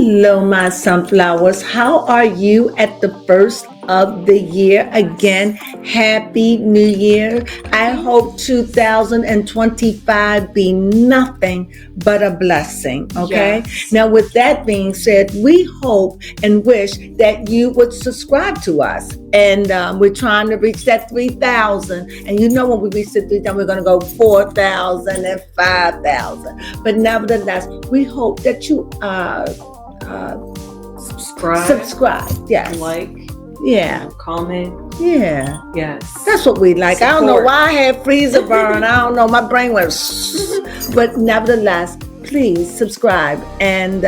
Hello, my sunflowers. How are you at the first of the year? Again, Happy New Year. I hope 2025 be nothing but a blessing. Okay. Yes. Now, with that being said, we hope and wish that you would subscribe to us. And we're trying to reach that 3,000. And you know, when we reach the 3,000, we're going to go 4,000 and 5,000. But nevertheless, we hope that you subscribe. Yes. Like. Yeah. Comment. Yeah. Yes. That's what we like. Support. I don't know why I had freezer burn. I don't know. My brain went. But nevertheless, please subscribe and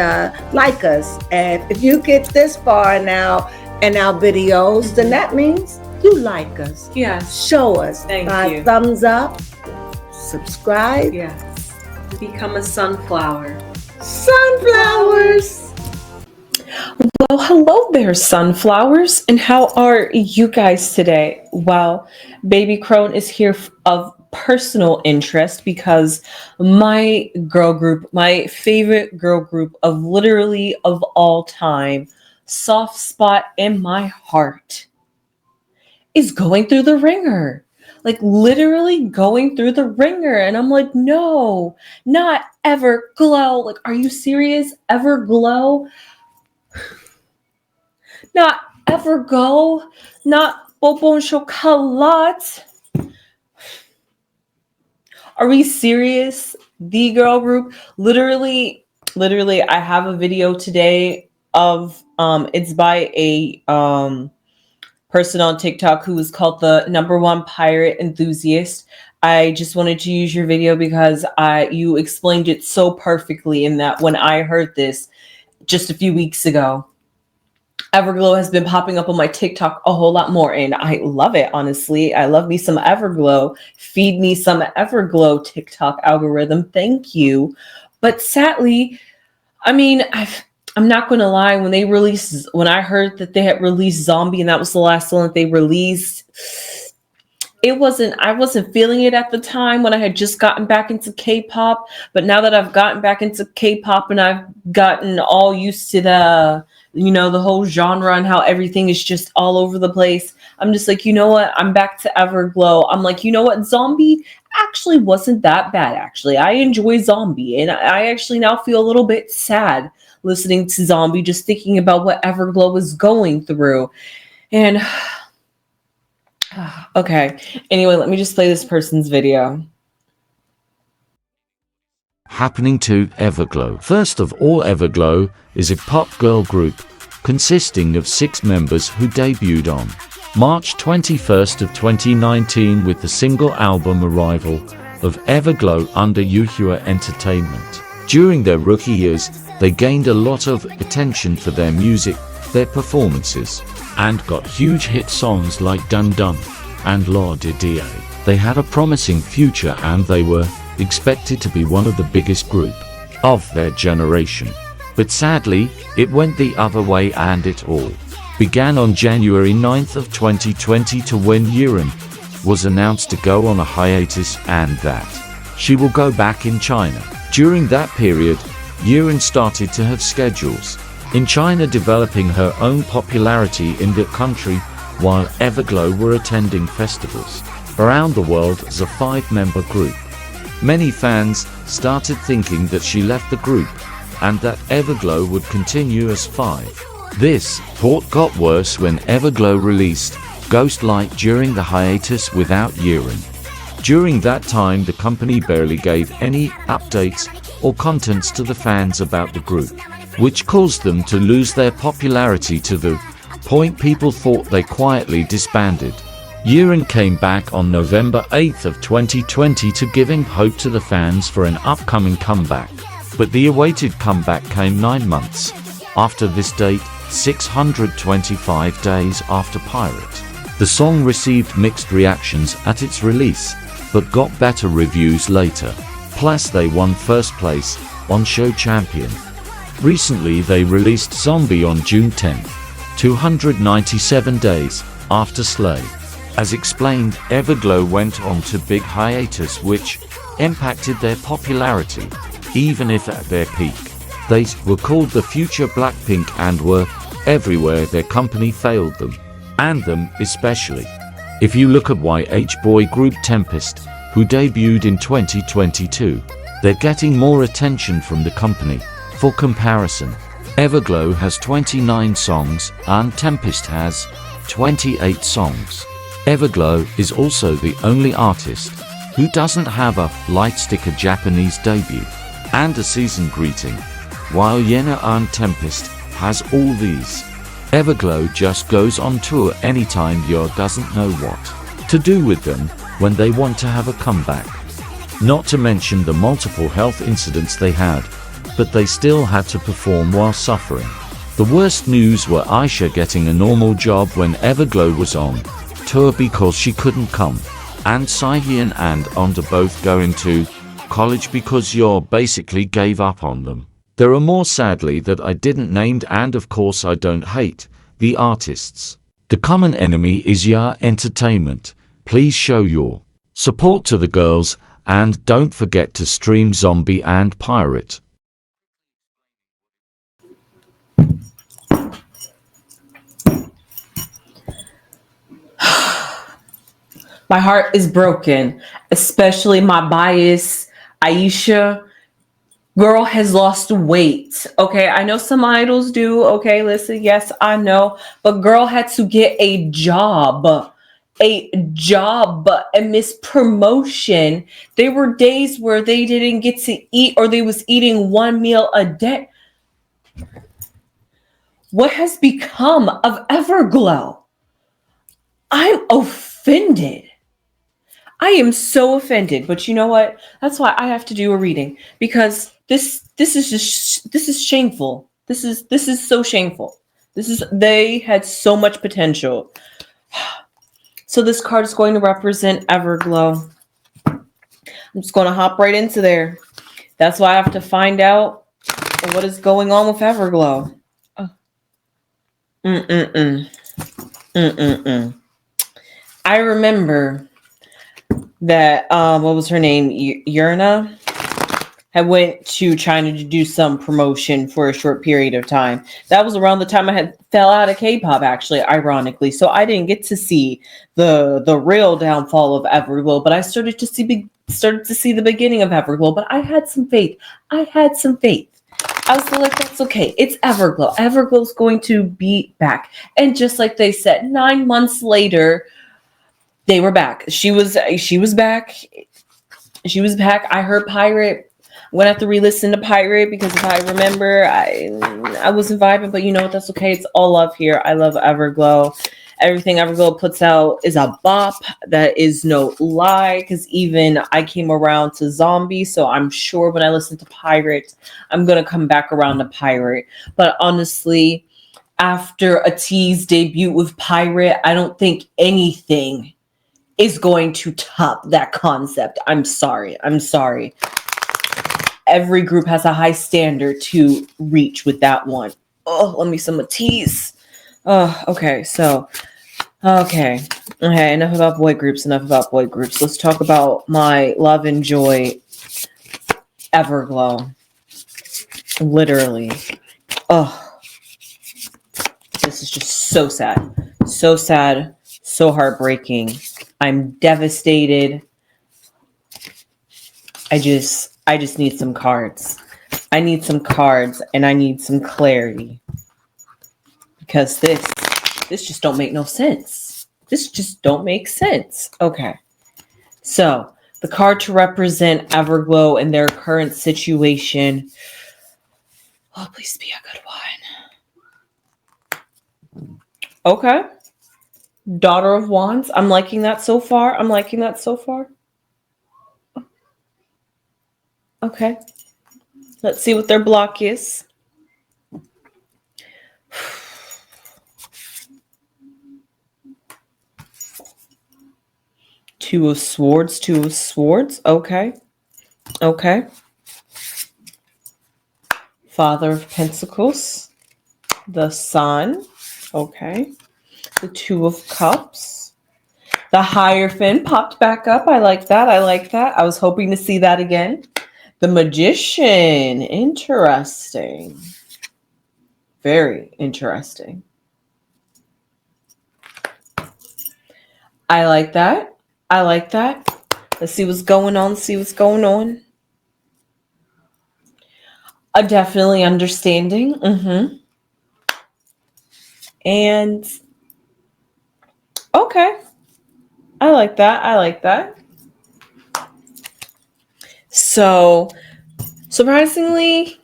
like us. And if you get this far now in our videos, then that means you like us. Yes. Show us Thank by you. thumbs up, subscribe. Yes. Become a sunflower. Sunflowers. Well, hello there, sunflowers, and how are you guys today? Well, Baby Crone is here of personal interest because my girl group, my favorite girl group of literally of all time, soft spot in my heart, is going through the ringer. Like literally going through the ringer. And I'm like, no, not Everglow. Like, are you serious? Everglow? Not Everglow, not Bonbon Chocolat. Are we serious? The girl group, literally, I have a video today of it's by a person on TikTok who is called the #1 pirate enthusiast. I just wanted to use your video because you explained it so perfectly in that when I heard this just a few weeks ago. Everglow has been popping up on my TikTok a whole lot more, and I love it, honestly. I love me some Everglow. Feed me some Everglow, TikTok algorithm. Thank you. But sadly, I mean, I'm not going to lie. When I heard that they had released Zombie, and that was the last one that they released, I wasn't feeling it at the time when I had just gotten back into K-pop. But now that I've gotten back into K-pop and I've gotten all used to the whole genre and how everything is just all over the place, I'm just like, you know what? I'm back to Everglow. I'm like, you know what? Zombie actually wasn't that bad, actually. I enjoy Zombie. And I actually now feel a little bit sad listening to Zombie, just thinking about what Everglow is going through. And okay. Anyway, let me just play this person's video. Happening to Everglow. First of all, Everglow is a pop girl group consisting of 6 members who debuted on March 21st of 2019 with the single album Arrival of Everglow under Yuhua Entertainment. During their rookie years, they gained a lot of attention for their music, their performances, and got huge hit songs like Dun Dun and La Di Dia. They had a promising future and they were expected to be one of the biggest group of their generation. But sadly, it went the other way, and it all began on January 9th of 2020 to when Yurin was announced to go on a hiatus and that she will go back in China. During that period, Yurin started to have schedules in China, developing her own popularity in the country, while Everglow were attending festivals around the world as a 5-member group. Many fans started thinking that she left the group and that Everglow would continue as 5. This thought got worse when Everglow released Ghost Light during the hiatus without Yurin. During that time, the company barely gave any updates or contents to the fans about the group, which caused them to lose their popularity to the point people thought they quietly disbanded. Yurin came back on November 8th of 2020 to giving hope to the fans for an upcoming comeback. But the awaited comeback came 9 months after this date, 625 days after Pirate. The song received mixed reactions at its release, but got better reviews later. Plus they won first place on Show Champion. Recently they released Zombie on June 10th, 297 days after Slay. As explained, Everglow went on to big hiatus which impacted their popularity, even if at their peak. They were called the future Blackpink and were everywhere. Their company failed them, and them especially. If you look at YH boy group Tempest, who debuted in 2022, they're getting more attention from the company. For comparison, Everglow has 29 songs and Tempest has 28 songs. Everglow is also the only artist who doesn't have a Lightsticker Japanese debut and a season greeting, while Yena and Tempest has all these. Everglow just goes on tour anytime Yor doesn't know what to do with them when they want to have a comeback. Not to mention the multiple health incidents they had, but they still had to perform while suffering. The worst news were Aisha getting a normal job when Everglow was on tour because she couldn't come, and Saihyun and Onda both going to college because Yor basically gave up on them. There are more sadly that I didn't named, and of course I don't hate the artists. The common enemy is Ya Entertainment. Please show your support to the girls and don't forget to stream Zombie and Pirate. My heart is broken, especially my bias. Aisha, girl has lost weight. Okay, I know some idols do. Okay, listen, yes, I know. But girl had to get a job. And miss promotion. There were days where they didn't get to eat, or they was eating one meal a day. What has become of Everglow? I'm offended. I am so offended, but you know what? That's why I have to do a reading, because this is shameful. This is so shameful. They had so much potential. So this card is going to represent Everglow. I'm just going to hop right into there. That's why I have to find out what is going on with Everglow. I remember that what was her name? Yurna had went to China to do some promotion for a short period of time. That was around the time I had fell out of K-pop, actually, ironically. So I didn't get to see the real downfall of Everglow, but I started to see the beginning of Everglow. But I had some faith. I was like, that's okay. It's Everglow. Everglow's going to be back. And just like they said, 9 months later, they were back. She was back. She was back. I heard Pirate. Went have to re-listen to Pirate because if I remember, I wasn't vibing, but you know what? That's okay. It's all love here. I love Everglow. Everything Everglow puts out is a bop. That is no lie, because even I came around to Zombie, so I'm sure when I listen to Pirate, I'm going to come back around to Pirate. But honestly, after a tease debut with Pirate, I don't think anything is going to top that concept. I'm sorry. Every group has a high standard to reach with that one. Oh, let me some tease. Oh, okay. So, okay. Enough about boy groups. Let's talk about my love and joy, Everglow. Literally. Oh, this is just so sad. So sad. So heartbreaking. I'm devastated. I just need some cards. I need some cards and I need some clarity. Because this just don't make no sense. This just don't make sense. Okay. So, the card to represent Everglow in their current situation. Oh, please be a good one. Okay. Daughter of Wands. I'm liking that so far. Okay. Let's see what their block is. Two of Swords. Okay. Father of Pentacles. The Sun. Okay. The Two of Cups. The Hierophant popped back up. I like that. I was hoping to see that again. The Magician. Interesting. Very interesting. I like that. I like that. Let's see what's going on. See what's going on. Definitely understanding. And okay. I like that. I like that. So, surprisingly,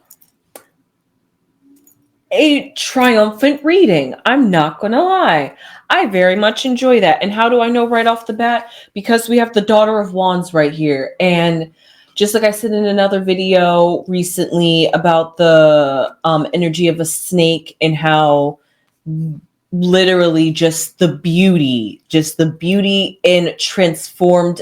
a triumphant reading. I'm not going to lie. I very much enjoy that. And how do I know right off the bat? Because we have the Daughter of Wands right here. And just like I said in another video recently about the energy of a snake and how literally just the beauty in transformed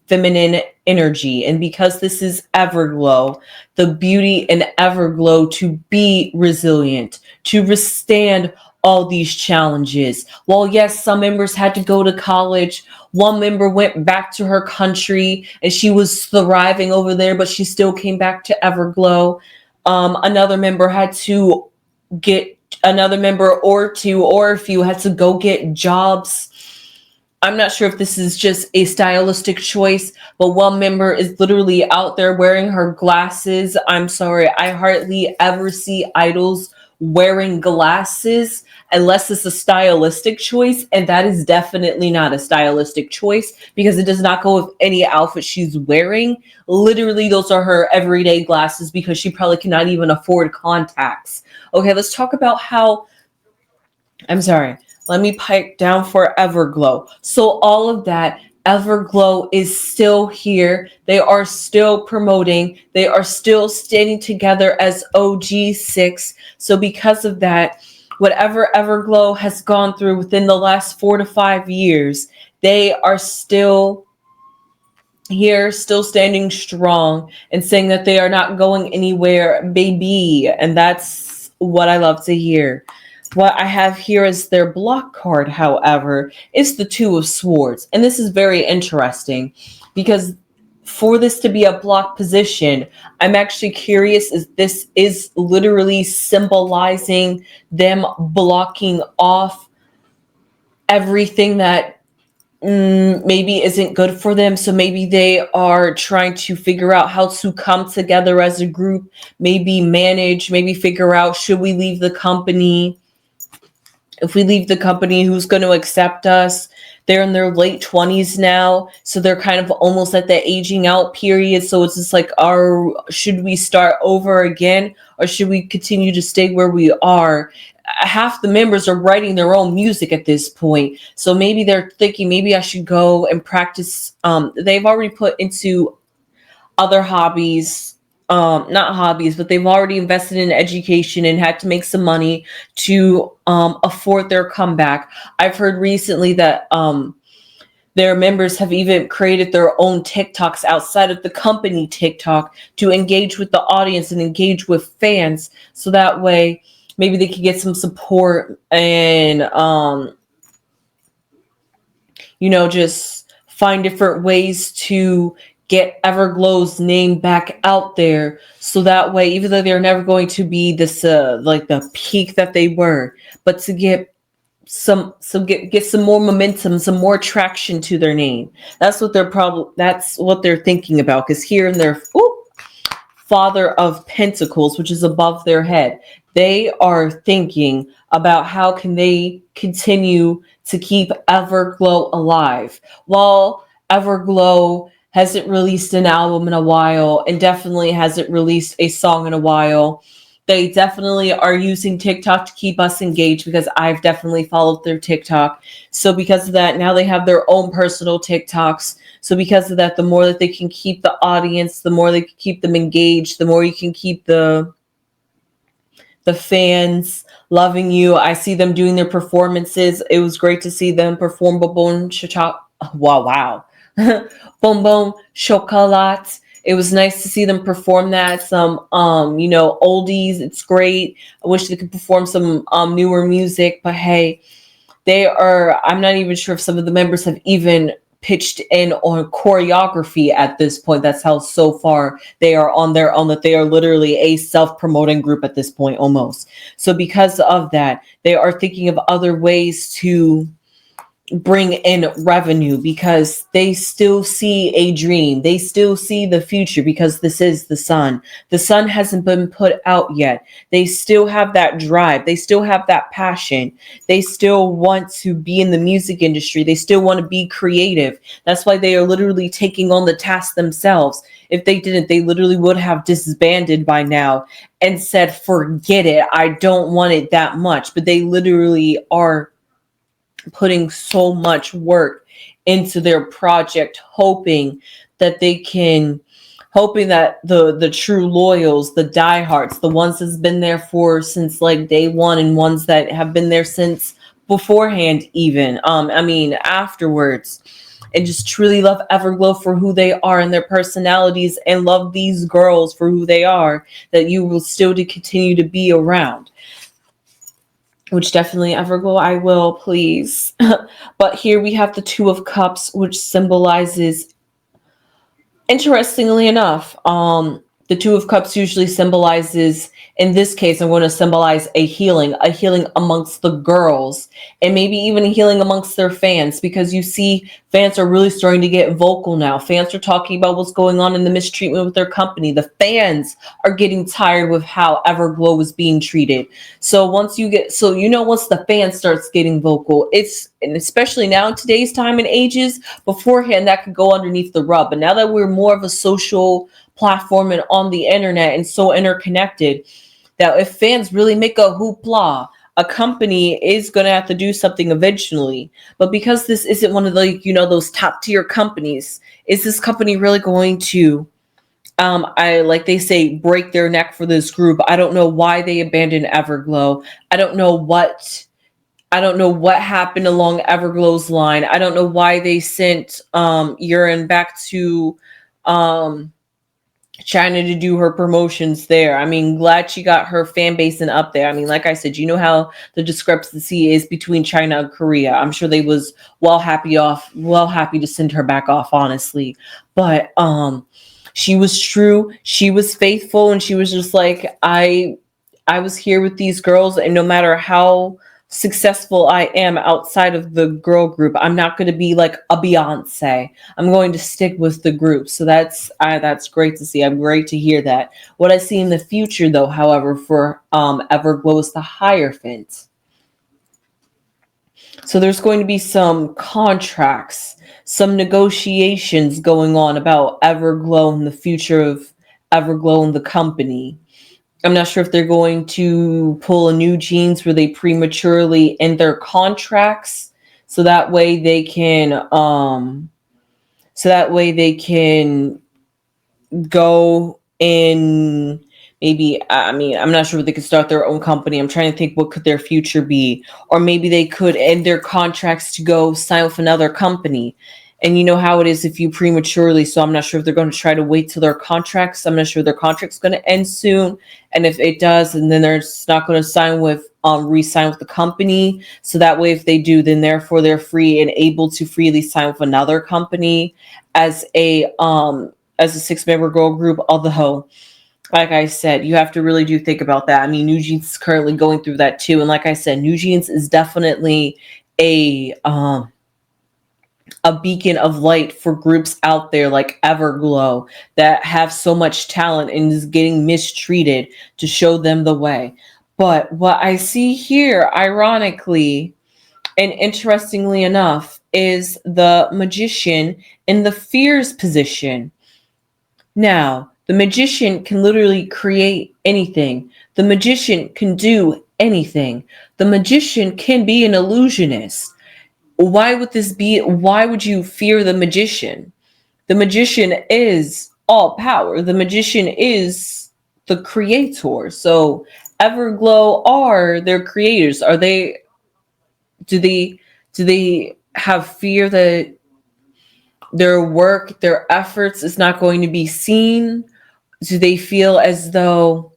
feminine energy. And because this is Everglow, the beauty in Everglow to be resilient, to withstand all these challenges. Well, yes, some members had to go to college. One member went back to her country and she was thriving over there, but she still came back to Everglow. Another member had to get another member or two or a few had to go get jobs. I'm not sure if this is just a stylistic choice, but one member is literally out there wearing her glasses. I'm sorry, I hardly ever see idols wearing glasses unless it's a stylistic choice, and that is definitely not a stylistic choice because it does not go with any outfit she's wearing. Literally, those are her everyday glasses because she probably cannot even afford contacts. Okay, let's talk about how... I'm sorry. Let me pipe down for Everglow. So all of that, Everglow is still here. They are still promoting. They are still standing together as OG6. So because of that, whatever Everglow has gone through within the last 4 to 5 years, they are still here, still standing strong and saying that they are not going anywhere, baby. And that's what I love to hear. What I have here is their block card, however, is the Two of Swords. And this is very interesting because for this to be a block position, I'm actually curious if this is literally symbolizing them blocking off everything that maybe isn't good for them. So maybe they are trying to figure out how to come together as a group, maybe manage, maybe figure out, should we leave the company? If we leave the company, who's going to accept us? They're in their late 20s now, so they're kind of almost at the aging out period. So it's just like, should we start over again, or should we continue to stay where we are? Half the members are writing their own music at this point, so maybe they're thinking, maybe I should go and practice. They've already put into other hobbies, not hobbies, but they've already invested in education and had to make some money to afford their comeback. I've heard recently that their members have even created their own TikToks outside of the company TikTok to engage with the audience and engage with fans, so that way maybe they could get some support and just find different ways to get Everglow's name back out there, so that way, even though they're never going to be this like the peak that they were, but to get get some more momentum, some more traction to their name. That's what they're thinking about, because here in their Father of Pentacles, which is above their head, they are thinking about how can they continue to keep Everglow alive. While Everglow hasn't released an album in a while and definitely hasn't released a song in a while, they definitely are using TikTok to keep us engaged, because I've definitely followed their TikTok. So because of that, now they have their own personal TikToks. So because of that, the more that they can keep the audience, the more they can keep them engaged, the more you can keep the fans loving you. I see them doing their performances. It was great to see them perform Boom Boom Wow. Boom Boom Chocolat. It was nice to see them perform that. Some oldies. It's great. I wish they could perform some newer music, but hey, I'm not even sure if some of the members have even pitched in on choreography at this point. That's how so far they are on their own, that they are literally a self-promoting group at this point almost. So because of that, they are thinking of other ways to bring in revenue, because they still see a dream. They still see the future, because this is the sun. The sun hasn't been put out yet. They still have that drive. They still have that passion. They still want to be in the music industry. They still want to be creative. That's why they are literally taking on the task themselves. If they didn't, they literally would have disbanded by now and said, forget it. I don't want it that much. But they literally are putting so much work into their project, hoping that the true loyals, the diehards, the ones that's been there for since like day one, and ones that have been there since beforehand, even afterwards, and just truly love Everglow for who they are and their personalities, and love these girls for who they are, that you will still to continue to be around. Which definitely, Everglow, I will, please. But here we have the Two of Cups, which symbolizes, interestingly enough, the Two of Cups usually symbolizes, in this case, I'm going to symbolize a healing amongst the girls, and maybe even a healing amongst their fans, because you see fans are really starting to get vocal now. Fans are talking about what's going on in the mistreatment with their company. The fans are getting tired with how Everglow is being treated. So once the fan starts getting vocal, and especially now in today's time and ages, beforehand that could go underneath the rug. But now that we're more of a social platform and on the internet and so interconnected, that if fans really make a hoopla, a company is going to have to do something eventually. But because this isn't one of the, those top tier companies, is this company really going to, like they say, break their neck for this group? I don't know why they abandoned Everglow. I don't know what happened along Everglow's line. I don't know why they sent Urine back to China to do her promotions there. I mean, glad she got her fan base and up there. I mean, like I said, you know how the discrepancy is between China and Korea. I'm sure they was happy to send her back off, honestly. But she was true, she was faithful, and she was just like, I was here with these girls, and no matter how successful I am outside of the girl group, I'm not going to be like a Beyonce. I'm going to stick with the group. So that's great to see. I'm great to hear that. What I see in the future, though, however, for Everglow is the Hierophant. So there's going to be some contracts, some negotiations going on about Everglow and the future of Everglow and the company. I'm not sure if they're going to pull a new Jeans where they prematurely end their contracts, so that way they can go in. Maybe, I'm not sure if they could start their own company. I'm trying to think, what could their future be? Or maybe they could end their contracts to go sign with another company. And you know how it is if you prematurely. So I'm not sure if they're going to try to wait till their contracts. I'm not sure their contract's going to end soon. And if it does, and then they're not going to re-sign with the company. So that way, if they do, then therefore they're free and able to freely sign with another company as a 6-member girl group. Although, like I said, you have to really do think about that. I mean, New Jeans is currently going through that too. And like I said, New Jeans is definitely a beacon of light for groups out there like Everglow that have so much talent and is getting mistreated, to show them the way. But what I see here, ironically and interestingly enough, is the Magician in the Fears position. Now, the Magician can literally create anything. The Magician can do anything. The Magician can be an illusionist. Why would you fear the Magician? The Magician is all power. The Magician is the creator. So Everglow are their creators. Do they have fear that their work, their efforts is not going to be seen? Do they feel as though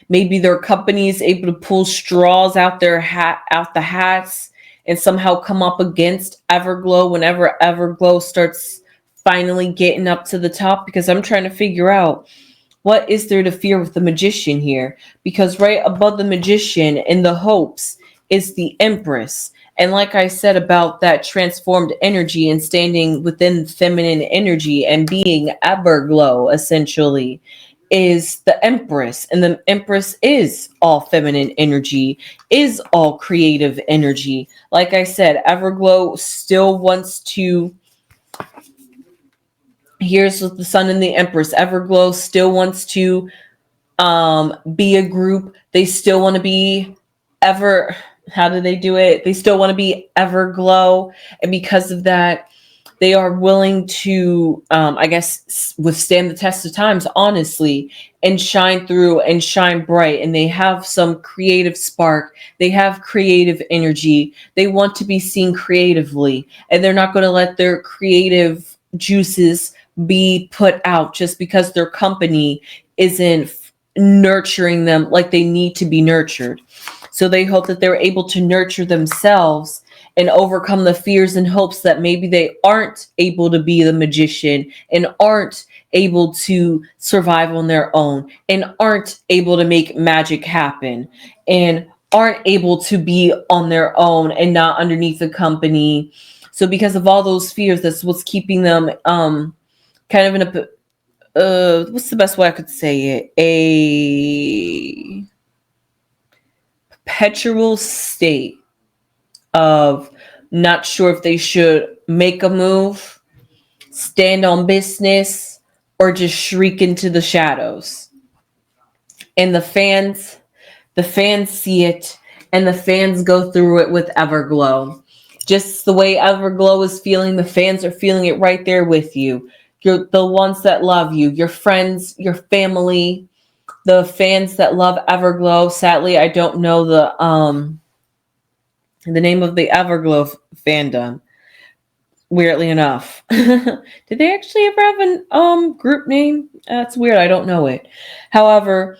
maybe their company is able to pull straws out the hats and somehow come up against Everglow whenever Everglow starts finally getting up to the top, because I'm trying to figure out what is there to fear with the magician here, because right above the magician in the hopes is the Empress. And like I said about that transformed energy and standing within feminine energy and being Everglow essentially is the Empress. And the Empress is all feminine energy, is all creative energy. Like I said, Everglow still wants to, here's with the Sun and the Empress, Everglow still wants to be a group. They still want to be ever, how do they do it? They still want to be Everglow. And because of that, they are willing to, I guess, withstand the test of times, honestly, and shine through and shine bright. And they have some creative spark. They have creative energy. They want to be seen creatively. And they're not going to let their creative juices be put out just because their company isn't nurturing them like they need to be nurtured. So they hope that they're able to nurture themselves and overcome the fears and hopes that maybe they aren't able to be the magician and aren't able to survive on their own and aren't able to make magic happen and aren't able to be on their own and not underneath the company. So because of all those fears, that's what's keeping them kind of in a what's the best way I could say it? A perpetual state of not sure if they should make a move, stand on business, or just shriek into the shadows. And the fans see it, and the fans go through it with Everglow. Just the way Everglow is feeling, the fans are feeling it right there with you. You're the ones that love you, your friends, your family, the fans that love Everglow. Sadly, I don't know the name of the Everglow fandom. Weirdly enough, did they actually ever have an group name? That's weird. I don't know it. However,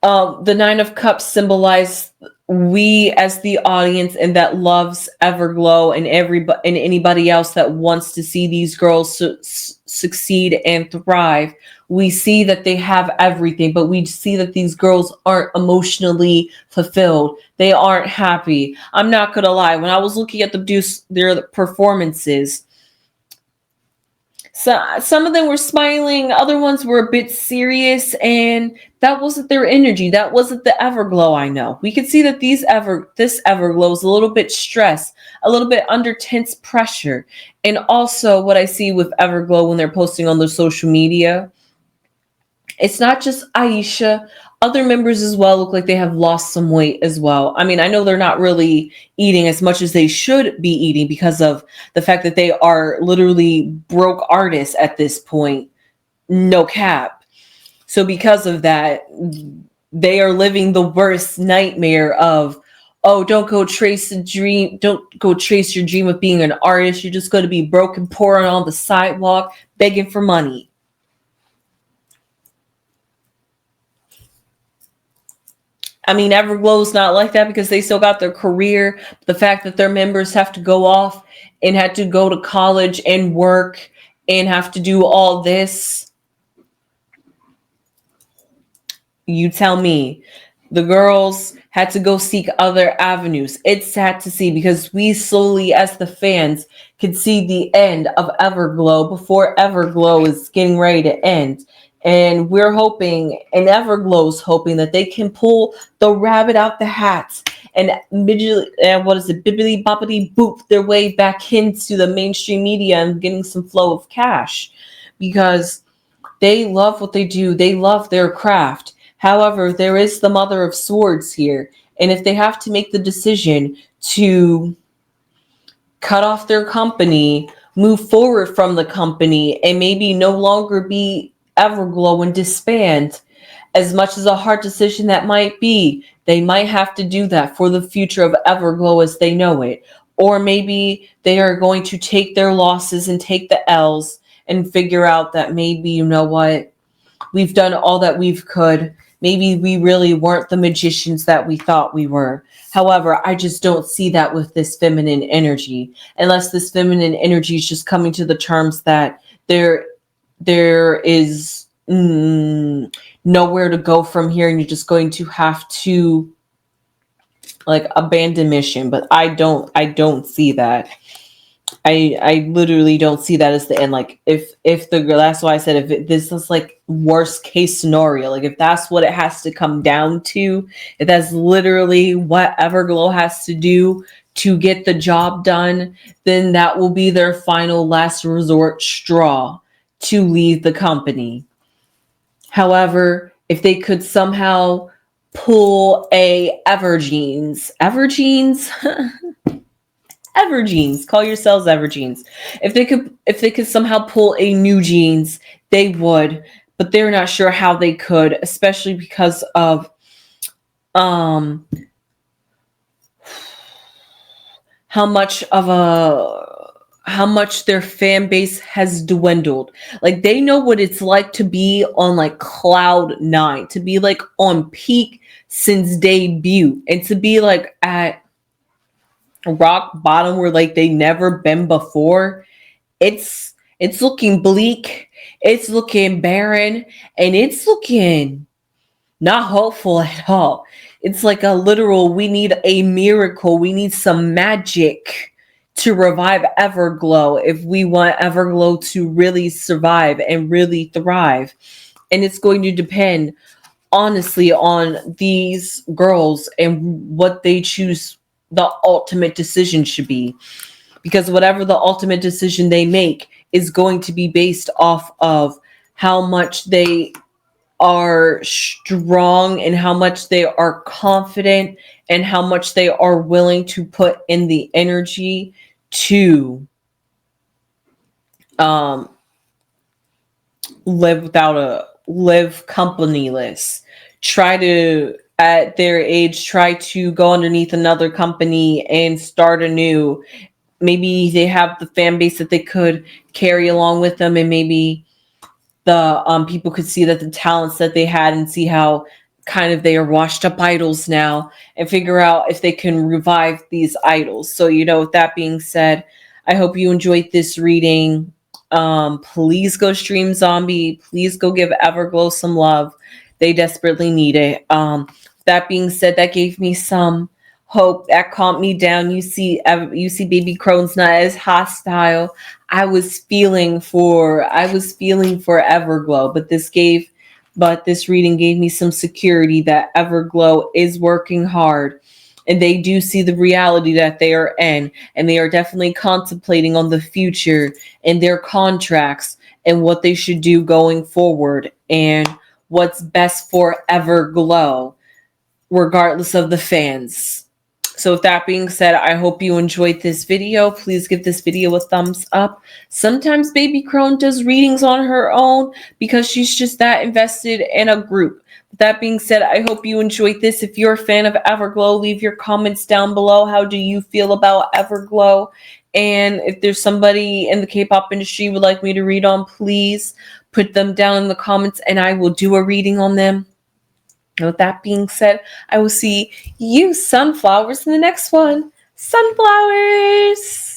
the Nine of Cups symbolize we as the audience and that loves Everglow and everybody and anybody else that wants to see these girls succeed and thrive. We see that they have everything, but we see that these girls aren't emotionally fulfilled. They aren't happy. I'm not gonna lie. When I was looking at their performances, so some of them were smiling, other ones were a bit serious, and that wasn't their energy. That wasn't the Everglow I know. We could see that this Everglow is a little bit stressed, a little bit under tense pressure. And also what I see with Everglow when they're posting on their social media, it's not just Aisha. Other members as well look like they have lost some weight as well. I mean, I know they're not really eating as much as they should be eating because of the fact that they are literally broke artists at this point. No cap. So because of that, they are living the worst nightmare of, oh, don't go chase your dream of being an artist. You're just going to be broke and poor on the sidewalk, begging for money. I mean, Everglow's not like that because they still got their career. The fact that their members have to go off and had to go to college and work and have to do all this. You tell me. The girls had to go seek other avenues. It's sad to see because we slowly, as the fans, could see the end of Everglow before Everglow is getting ready to end. And we're hoping, and Everglow's hoping, that they can pull the rabbit out the hat and bibbidi boppity boop their way back into the mainstream media and getting some flow of cash, because they love what they do. They love their craft. However, there is the Mother of Swords here, and if they have to make the decision to cut off their company, move forward from the company, and maybe no longer be Everglow and disband, as much as a hard decision that might be, they might have to do that for the future of Everglow as they know it. Or maybe they are going to take their losses and take the L's and figure out that maybe, you know what, we've done all that we could. maybe we really weren't the magicians that we thought we were. However, I just don't see that with this feminine energy, unless this feminine energy is just coming to the terms that there is nowhere to go from here, and you're just going to have to like abandon mission. But I don't see that. I literally don't see that as the end. Like if the girl, that's why I said this is like worst case scenario, like if that's what it has to come down to, if that's literally what Everglow has to do to get the job done, then that will be their final last resort straw to leave the company. However, if they could somehow pull a Evergenes, call yourselves Evergenes. If they could somehow pull a New Jeans, they would, but they're not sure how they could, especially because of how much their fan base has dwindled. Like they know what it's like to be on like cloud 9, to be like on peak since debut, and to be like at rock bottom where like they never been before. It's looking bleak, it's looking barren, and it's looking not hopeful at all. It's like a literal, we need a miracle, we need some magic to revive Everglow if we want Everglow to really survive and really thrive. And it's going to depend honestly on these girls and what they choose the ultimate decision should be, because whatever the ultimate decision they make is going to be based off of how much they are strong and how much they are confident and how much they are willing to put in the energy to live companyless, try to at their age try to go underneath another company and start anew. Maybe they have the fan base that they could carry along with them, and maybe the people could see that the talents that they had and see how kind of they are washed up idols now, and figure out if they can revive these idols. So, with that being said, I hope you enjoyed this reading. Please go stream Zombie. Please go give Everglow some love. They desperately need it. That being said, that gave me some hope. That calmed me down. You see baby Crones not as hostile. I was feeling for Everglow, but this reading gave me some security that Everglow is working hard, and they do see the reality that they are in, and they are definitely contemplating on the future and their contracts and what they should do going forward and what's best for Everglow, regardless of the fans. So with that being said, I hope you enjoyed this video. Please give this video a thumbs up. Sometimes Baby Crone does readings on her own because she's just that invested in a group. With that being said, I hope you enjoyed this. If you're a fan of Everglow, leave your comments down below. How do you feel about Everglow? And if there's somebody in the K-pop industry you would like me to read on, please put them down in the comments and I will do a reading on them. And with that being said, I will see you sunflowers in the next one. Sunflowers!